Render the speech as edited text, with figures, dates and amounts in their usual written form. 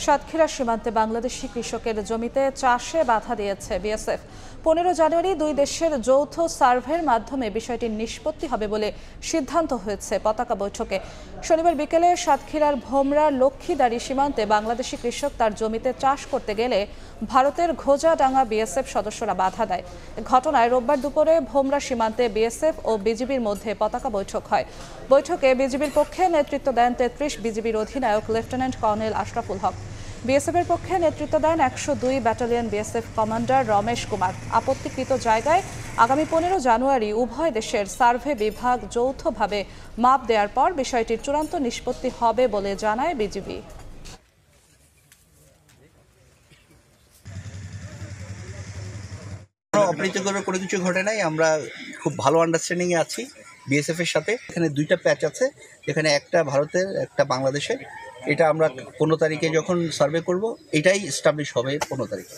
সাতক্ষীরা সীমান্তে বাংলাদেশি কৃষকের জমিতে চাষে বাধা দিয়েছে বিএসএফ। 15 জানুয়ারি দুই দেশের যৌথ সার্ভের মাধ্যমে বিষয়টি নিষ্পত্তি হবে বলে সিদ্ধান্ত হয়েছে পতাকা বৈঠকে। শনিবার বিকেলে সাতক্ষীরার ভোমরা লক্ষ্মীদারি সীমান্তে বাংলাদেশি কৃষক তার জমিতে চাষ করতে গেলে ভারতের ঘোজাডাঙ্গা বিএসএফ সদস্যরা বাধা দেয়। ঘটনায় রোববার দুপুরে ভোমরা সীমান্তে বিএসএফ ও বিজিবির মধ্যে পতাকা বৈঠক হয়। বৈঠকে বিজিবির পক্ষে নেতৃত্ব দেন 33 বিজিবির অধিনায়ক লেফটেন্যান্ট কর্নেল আশরাফুল হক। বিএসএফের পক্ষে নেতৃত্ব দেন 102 battalion BSF commander Ramesh Kumar. আপত্তিকৃত জায়গায় আগামী 15 জানুয়ারি উভয় দেশের সার্ভে বিভাগ যৌথভাবে মাপ দেওয়ার পর বিষয়টির চূড়ান্ত নিষ্পত্তি হবে বলে জানায় বিজিবি। অপ্রীতিকর কোনো কিছু ঘটে নাই। আমরা খুব ভালো আন্ডারস্ট্যান্ডিংয়ে আছি বিএসএফ এর সাথে। এখানে দুইটা প্যাচ আছে, এখানে একটা ভারতের একটা বাংলাদেশের। এটা আমরা 15 তারিখে যখন সার্ভে করব এটাই এস্টাবলিশ হবে 15 তারিখে।